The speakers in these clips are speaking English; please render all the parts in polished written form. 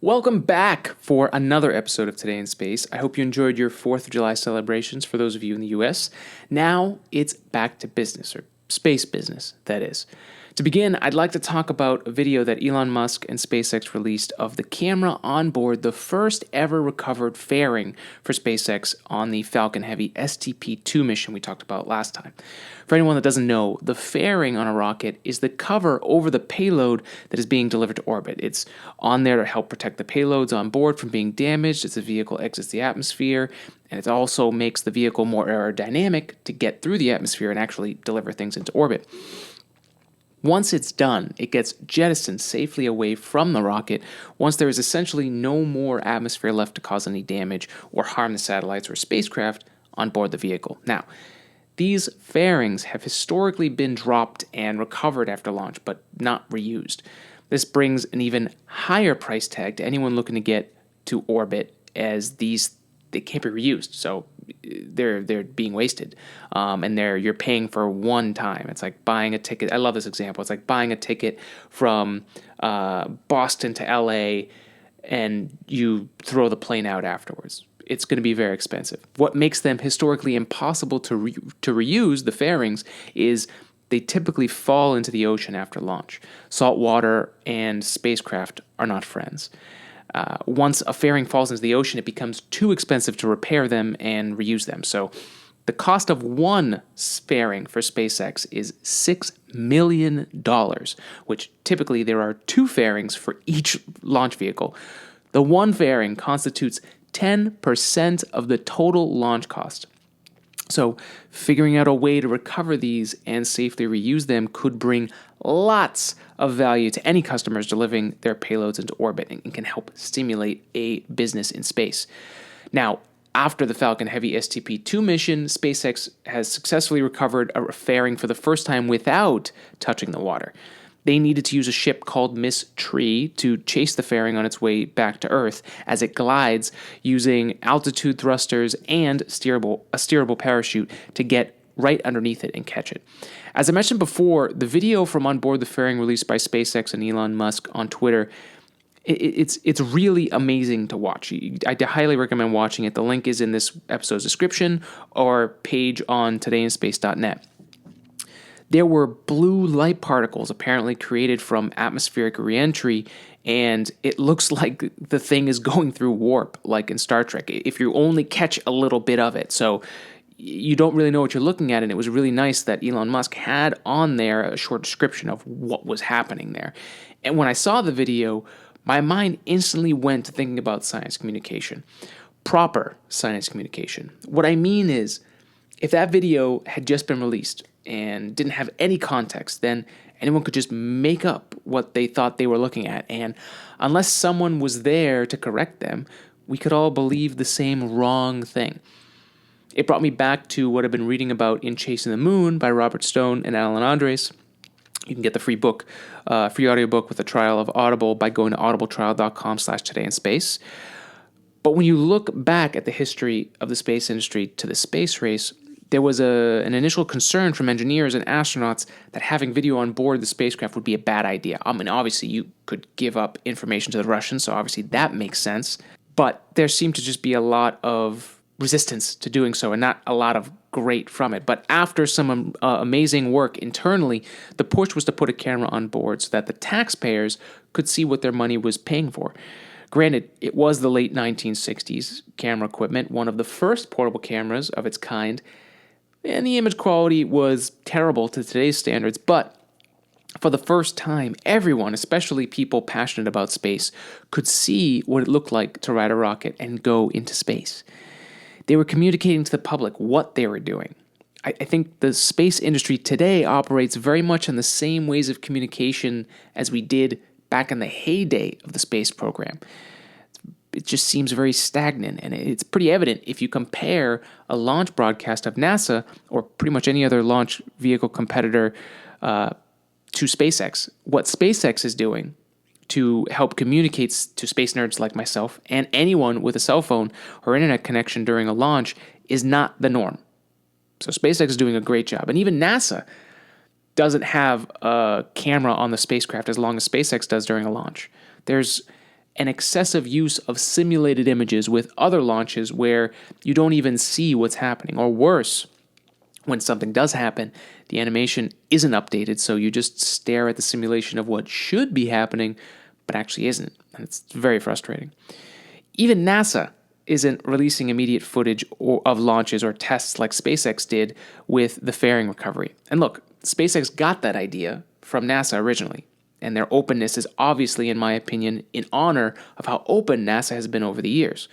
Welcome back for another episode of Today in Space. I hope you enjoyed your 4th of July celebrations for those of you in the US. Now it's back to business, or space business, that is. To begin, I'd like to talk about a video that Elon Musk and SpaceX released of the camera on board the first ever recovered fairing for SpaceX on the Falcon Heavy STP-2 mission we talked about last time. For anyone that doesn't know, the fairing on a rocket is the cover over the payload that is being delivered to orbit. It's on there to help protect the payloads on board from being damaged as the vehicle exits the atmosphere, and it also makes the vehicle more aerodynamic to get through the atmosphere and actually deliver things into orbit. Once it's done, it gets jettisoned safely away from the rocket once there is essentially no more atmosphere left to cause any damage or harm the satellites or spacecraft on board the vehicle. Now, these fairings have historically been dropped and recovered after launch, but not reused. This brings an even higher price tag to anyone looking to get to orbit, as they can't be reused, so they're being wasted, and you're paying for one time. It's like buying a ticket. I love this example. It's like buying a ticket from Boston to LA, and you throw the plane out afterwards. It's going to be very expensive. What makes them historically impossible to reuse, the fairings, is they typically fall into the ocean after launch. Salt water and spacecraft are not friends. Once a fairing falls into the ocean, it becomes too expensive to repair them and reuse them. So the cost of one fairing for SpaceX is $6 million, which typically there are 2 fairings for each launch vehicle. The one fairing constitutes 10% of the total launch cost. So figuring out a way to recover these and safely reuse them could bring lots of value to any customers delivering their payloads into orbit and can help stimulate a business in space. Now, after the Falcon Heavy STP-2 mission, SpaceX has successfully recovered a fairing for the first time without touching the water. They needed to use a ship called Miss Tree to chase the fairing on its way back to Earth as it glides using altitude thrusters and a steerable parachute to get right underneath it and catch it. As I mentioned before, the video from on board the fairing released by SpaceX and Elon Musk on Twitter, it's really amazing to watch. I highly recommend watching it. The link is in this episode's description or page on todayinspace.net. There were blue light particles apparently created from atmospheric reentry, and it looks like the thing is going through warp, like in Star Trek, if you only catch a little bit of it. So you don't really know what you're looking at, and it was really nice that Elon Musk had on there a short description of what was happening there. And when I saw the video, my mind instantly went to thinking about science communication. Proper science communication. What I mean is, if that video had just been released and didn't have any context, then anyone could just make up what they thought they were looking at. And unless someone was there to correct them, we could all believe the same wrong thing. It brought me back to what I've been reading about in Chasing the Moon by Robert Stone and Alan Andres. You can get the free audiobook with a trial of Audible by going to audibletrial.com/todayinspace. But when you look back at the history of the space industry to the space race, there was an initial concern from engineers and astronauts that having video on board the spacecraft would be a bad idea. I mean, obviously, you could give up information to the Russians, so obviously that makes sense. But there seemed to just be a lot of resistance to doing so and not a lot of great from it. But after some amazing work internally, the push was to put a camera on board so that the taxpayers could see what their money was paying for. Granted, it was the late 1960s camera equipment, one of the first portable cameras of its kind, and the image quality was terrible to today's standards, but for the first time, everyone, especially people passionate about space, could see what it looked like to ride a rocket and go into space. They were communicating to the public what they were doing. I think the space industry today operates very much in the same ways of communication as we did back in the heyday of the space program. It just seems very stagnant, and it's pretty evident if you compare a launch broadcast of NASA or pretty much any other launch vehicle competitor to SpaceX. What SpaceX is doing to help communicate to space nerds like myself and anyone with a cell phone or internet connection during a launch is not the norm. So SpaceX is doing a great job. And even NASA, doesn't have a camera on the spacecraft as long as SpaceX does during a launch. There's an excessive use of simulated images with other launches where you don't even see what's happening. Or worse, when something does happen, the animation isn't updated, so you just stare at the simulation of what should be happening, but actually isn't. And it's very frustrating. Even NASA isn't releasing immediate footage of launches or tests like SpaceX did with the fairing recovery. And look, SpaceX got that idea from NASA originally, and their openness is obviously, in my opinion, in honor of how open NASA has been over the years.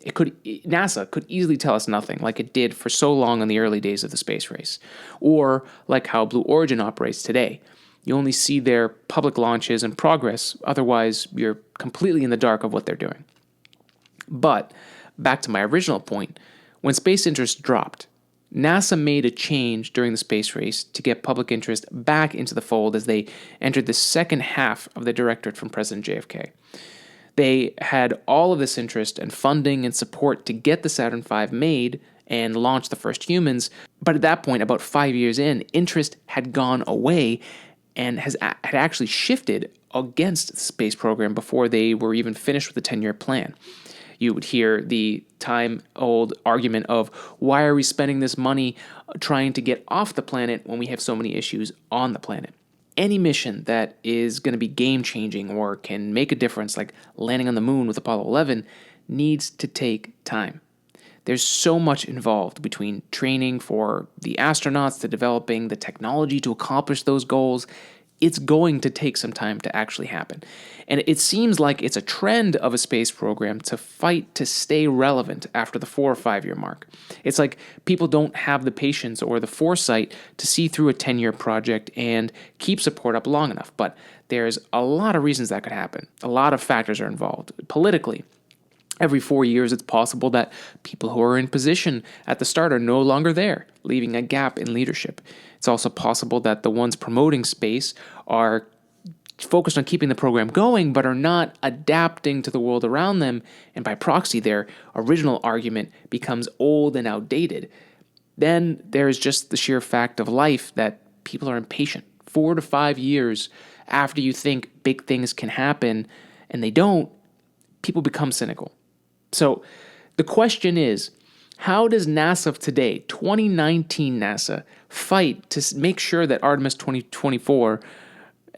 NASA could easily tell us nothing, like it did for so long in the early days of the space race, or like how Blue Origin operates today. You only see their public launches and progress, otherwise you're completely in the dark of what they're doing. But back to my original point, when space interest dropped, NASA made a change during the space race to get public interest back into the fold as they entered the second half of the directorate from President JFK. They had all of this interest and funding and support to get the Saturn V made and launch the first humans, but at that point, about 5 years in, interest had gone away and had actually shifted against the space program before they were even finished with the 10-year plan. You would hear the time-old argument of, why are we spending this money trying to get off the planet when we have so many issues on the planet? Any mission that is going to be game-changing or can make a difference, like landing on the moon with Apollo 11, needs to take time. There's so much involved between training for the astronauts to developing the technology to accomplish those goals. It's going to take some time to actually happen. And it seems like it's a trend of a space program to fight to stay relevant after the 4 or 5 year mark. It's like people don't have the patience or the foresight to see through a 10-year project and keep support up long enough. But there's a lot of reasons that could happen. A lot of factors are involved. Politically, every 4 years, it's possible that people who are in position at the start are no longer there, leaving a gap in leadership. It's also possible that the ones promoting space are focused on keeping the program going, but are not adapting to the world around them, and by proxy, their original argument becomes old and outdated. Then there's just the sheer fact of life that people are impatient. 4 to 5 years after you think big things can happen, and they don't, people become cynical. So the question is, how does NASA of today, 2019 NASA, fight to make sure that Artemis 2024,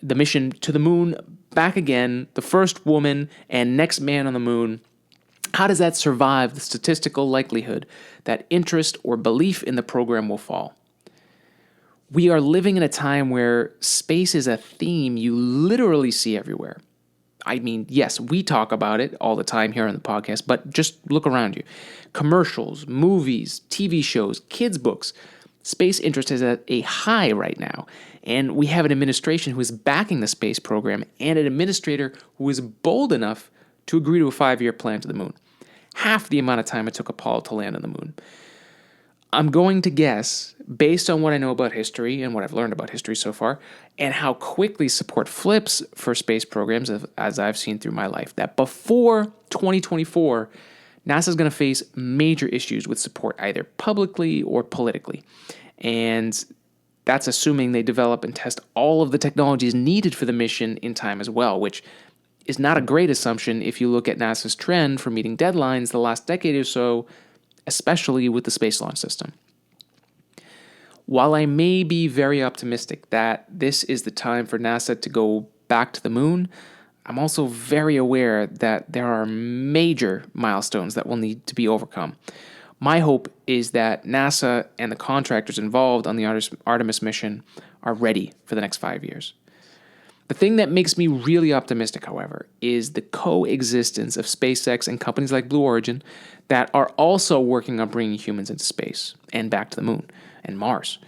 the mission to the moon, back again, the first woman and next man on the moon, how does that survive the statistical likelihood that interest or belief in the program will fall? We are living in a time where space is a theme you literally see everywhere. I mean, yes, we talk about it all the time here on the podcast, but just look around you. Commercials, movies, TV shows, kids' books. Space interest is at a high right now, and we have an administration who is backing the space program and an administrator who is bold enough to agree to a 5-year plan to the moon. Half the amount of time it took Apollo to land on the moon. I'm going to guess, based on what I know about history and what I've learned about history so far, and how quickly support flips for space programs as I've seen through my life, that before 2024, NASA is going to face major issues with support, either publicly or politically. And that's assuming they develop and test all of the technologies needed for the mission in time as well, which is not a great assumption if you look at NASA's trend for meeting deadlines the last decade or so, especially with the Space Launch System. While I may be very optimistic that this is the time for NASA to go back to the moon, I'm also very aware that there are major milestones that will need to be overcome. My hope is that NASA and the contractors involved on the Artemis mission are ready for the next 5 years. The thing that makes me really optimistic, however, is the coexistence of SpaceX and companies like Blue Origin that are also working on bringing humans into space and back to the moon and Mars.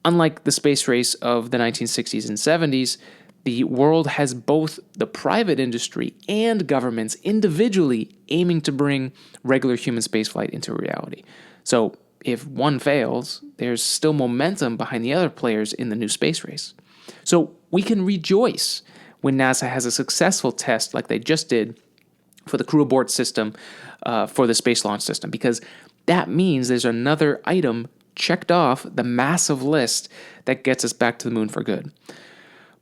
Unlike the space race of the 1960s and 70s, the world has both the private industry and governments individually aiming to bring regular human spaceflight into reality. So if one fails, there's still momentum behind the other players in the new space race. So we can rejoice when NASA has a successful test like they just did for the crew abort system for the Space Launch System, because that means there's another item checked off the massive list that gets us back to the moon for good.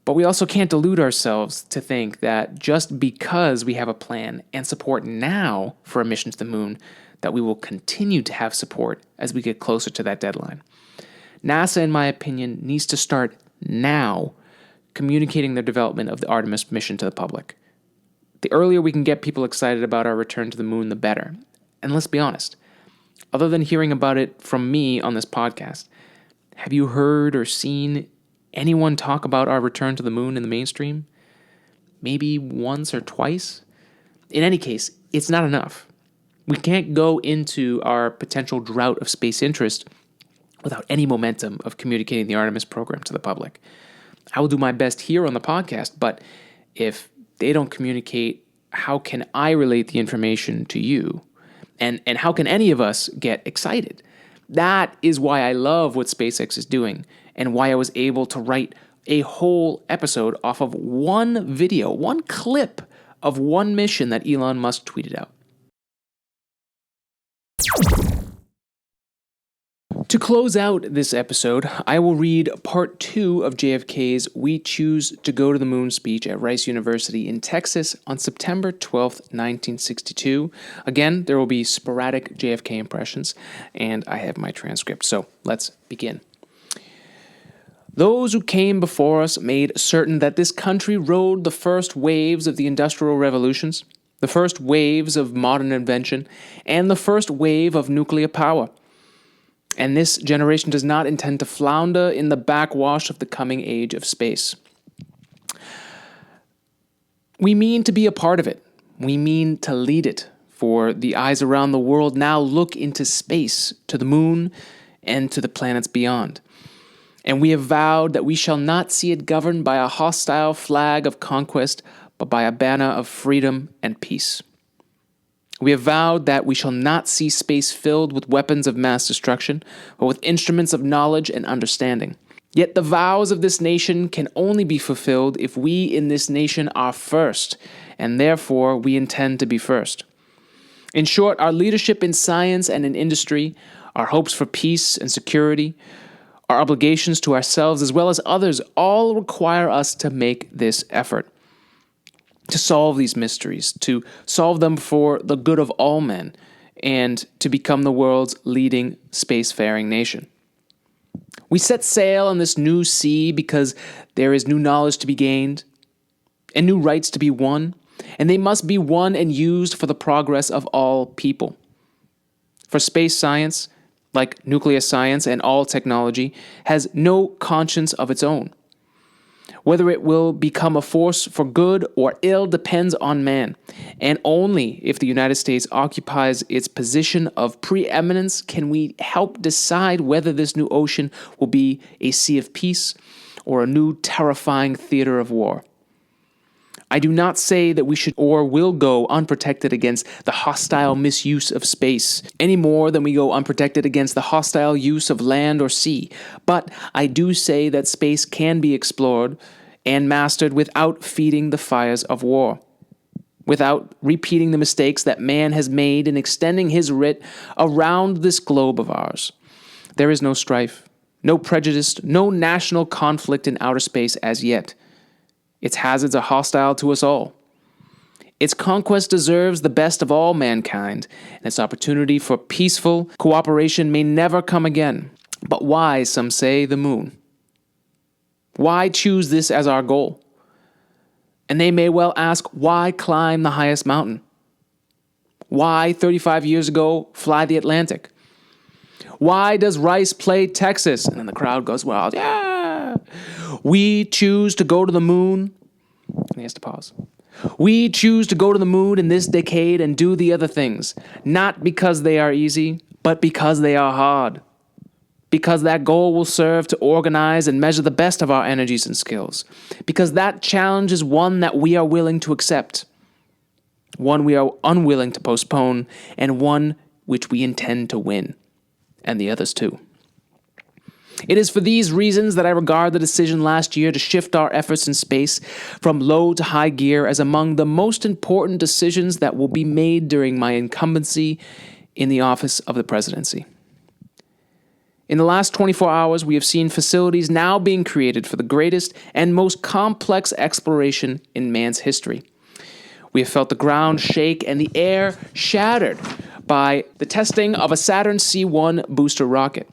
But we also can't delude ourselves to think that just because we have a plan and support now for a mission to the moon, that we will continue to have support as we get closer to that deadline. NASA, in my opinion, needs to start now communicating the development of the Artemis mission to the public. The earlier we can get people excited about our return to the moon, the better. And let's be honest, other than hearing about it from me on this podcast, have you heard or seen anyone talk about our return to the moon in the mainstream? Maybe once or twice? In any case, it's not enough. We can't go into our potential drought of space interest without any momentum of communicating the Artemis program to the public. I will do my best here on the podcast, but if they don't communicate, how can I relate the information to you? And how can any of us get excited? That is why I love what SpaceX is doing and why I was able to write a whole episode off of one video, one clip of one mission that Elon Musk tweeted out. To close out this episode, I will read part 2 of JFK's We Choose to Go to the Moon speech at Rice University in Texas on September 12th, 1962. Again, there will be sporadic JFK impressions, and I have my transcript, so let's begin. Those who came before us made certain that this country rode the first waves of the industrial revolutions, the first waves of modern invention, and the first wave of nuclear power. And this generation does not intend to flounder in the backwash of the coming age of space. We mean to be a part of it. We mean to lead it, for the eyes around the world now look into space, to the moon, and to the planets beyond. And we have vowed that we shall not see it governed by a hostile flag of conquest, but by a banner of freedom and peace. We have vowed that we shall not see space filled with weapons of mass destruction, but with instruments of knowledge and understanding. Yet the vows of this nation can only be fulfilled if we in this nation are first, and therefore we intend to be first. In short, our leadership in science and in industry, our hopes for peace and security, our obligations to ourselves as well as others all require us to make this effort. To solve these mysteries, to solve them for the good of all men, and to become the world's leading spacefaring nation. We set sail on this new sea because there is new knowledge to be gained and new rights to be won, and they must be won and used for the progress of all people. For space science, like nuclear science and all technology, has no conscience of its own. Whether it will become a force for good or ill depends on man, and only if the United States occupies its position of preeminence can we help decide whether this new ocean will be a sea of peace or a new terrifying theater of war. I do not say that we should or will go unprotected against the hostile misuse of space, any more than we go unprotected against the hostile use of land or sea, but I do say that space can be explored and mastered without feeding the fires of war, without repeating the mistakes that man has made in extending his writ around this globe of ours. There is no strife, no prejudice, no national conflict in outer space as yet. Its hazards are hostile to us all. Its conquest deserves the best of all mankind, and its opportunity for peaceful cooperation may never come again. But why, some say, the moon? Why choose this as our goal? And they may well ask, why climb the highest mountain? Why, 35 years ago, fly the Atlantic? Why does Rice play Texas? And then the crowd goes wild. Yeah! We choose to go to the moon. And he has to pause. We choose to go to the moon in this decade and do the other things, not because they are easy, but because they are hard. Because that goal will serve to organize and measure the best of our energies and skills. Because that challenge is one that we are willing to accept, one we are unwilling to postpone, and one which we intend to win, and the others too. It is for these reasons that I regard the decision last year to shift our efforts in space from low to high gear as among the most important decisions that will be made during my incumbency in the office of the presidency. In the last 24 hours, we have seen facilities now being created for the greatest and most complex exploration in man's history. We have felt the ground shake and the air shattered by the testing of a Saturn C-1 booster rocket,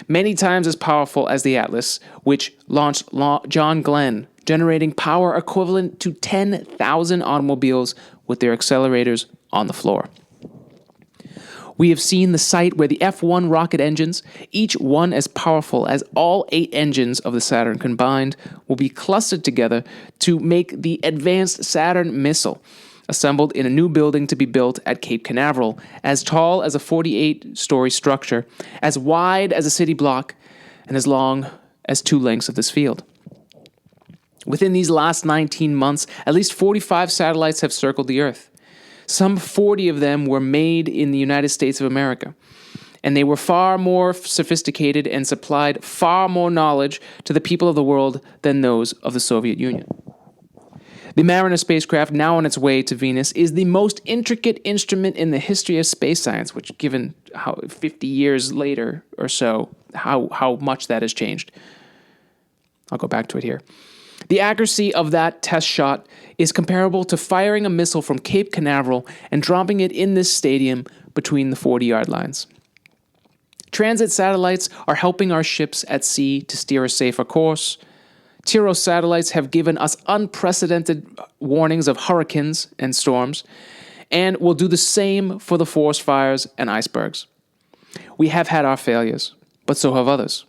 many times as powerful as the Atlas, which launched John Glenn, generating power equivalent to 10,000 automobiles with their accelerators on the floor. We have seen the site where the F-1 rocket engines, each one as powerful as all 8 engines of the Saturn combined, will be clustered together to make the advanced Saturn missile, assembled in a new building to be built at Cape Canaveral, as tall as a 48-story structure, as wide as a city block, and as long as 2 lengths of this field. Within these last 19 months, at least 45 satellites have circled the Earth. Some 40 of them were made in the United States of America, and they were far more sophisticated and supplied far more knowledge to the people of the world than those of the Soviet Union. The Mariner spacecraft, now on its way to Venus, is the most intricate instrument in the history of space science, which, given how 50 years later or so, how much that has changed. I'll go back to it here. The accuracy of that test shot is comparable to firing a missile from Cape Canaveral and dropping it in this stadium between the 40-yard lines. Transit satellites are helping our ships at sea to steer a safer course. TIRO satellites have given us unprecedented warnings of hurricanes and storms, and will do the same for the forest fires and icebergs. We have had our failures, but so have others,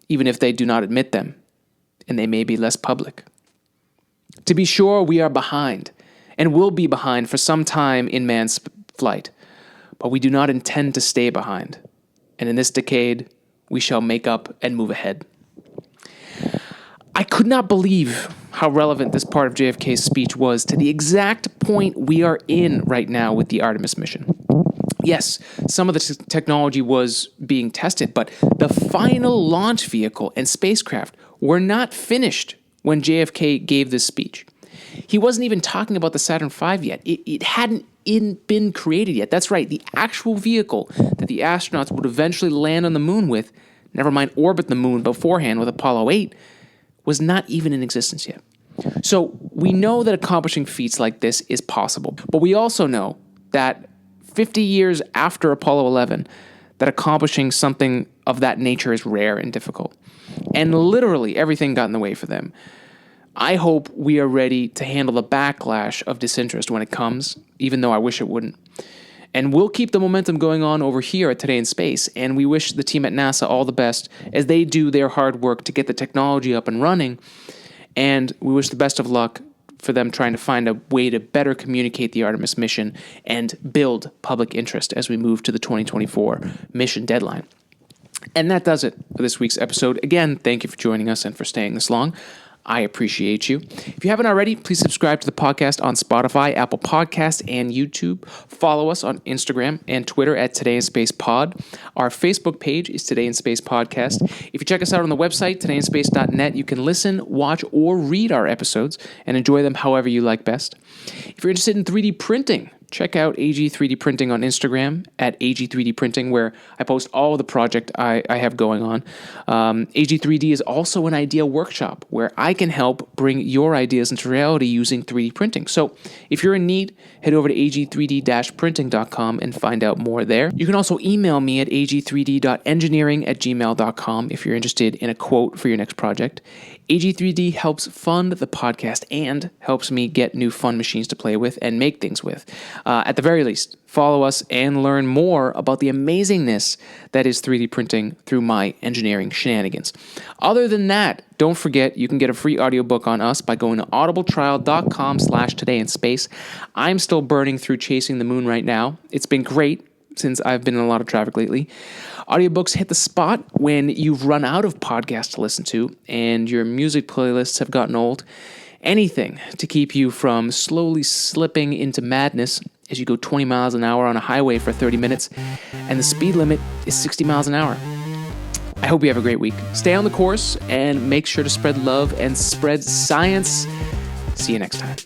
even if they do not admit them, and they may be less public. To be sure, we are behind, and will be behind for some time in man's flight, but we do not intend to stay behind, and in this decade, we shall make up and move ahead. I could not believe how relevant this part of JFK's speech was to the exact point we are in right now with the Artemis mission. Yes, some of the technology was being tested, but the final launch vehicle and spacecraft were not finished when JFK gave this speech. He wasn't even talking about the Saturn V yet. It hadn't been created yet. That's right, the actual vehicle that the astronauts would eventually land on the moon with, never mind orbit the moon beforehand with Apollo 8, was not even in existence yet. So we know that accomplishing feats like this is possible, but we also know that 50 years after Apollo 11, that accomplishing something of that nature is rare and difficult. And literally everything got in the way for them. I hope we are ready to handle the backlash of disinterest when it comes, even though I wish it wouldn't. And we'll keep the momentum going on over here at Today in Space, and we wish the team at NASA all the best as they do their hard work to get the technology up and running, and we wish the best of luck for them trying to find a way to better communicate the Artemis mission and build public interest as we move to the 2024 mission deadline. And that does it for this week's episode. Again, thank you for joining us and for staying this long. I appreciate you. If you haven't already, please subscribe to the podcast on Spotify, Apple Podcasts, and YouTube. Follow us on Instagram and Twitter at Today in Space Pod. Our Facebook page is Today in Space Podcast. If you check us out on the website, todayinspace.net, you can listen, watch, or read our episodes and enjoy them however you like best. If you're interested in 3D printing, check out AG 3D Printing on Instagram at AG 3D Printing, where I post all of the project I have going on. AG 3D is also an idea workshop where I can help bring your ideas into reality using 3D printing. So if you're in need, head over to ag3d-printing.com and find out more there. You can also email me at ag3d.engineering@gmail.com if you're interested in a quote for your next project. AG3D helps fund the podcast and helps me get new fun machines to play with and make things with. At the very least, follow us and learn more about the amazingness that is 3D printing through my engineering shenanigans. Other than that, don't forget you can get a free audiobook on us by going to audibletrial.com/todayinspace. I'm still burning through Chasing the Moon right now. It's been great since I've been in a lot of traffic lately. Audiobooks hit the spot when you've run out of podcasts to listen to and your music playlists have gotten old. Anything to keep you from slowly slipping into madness as you go 20 miles an hour on a highway for 30 minutes and the speed limit is 60 miles an hour. I hope you have a great week. Stay on the course and make sure to spread love and spread science. See you next time.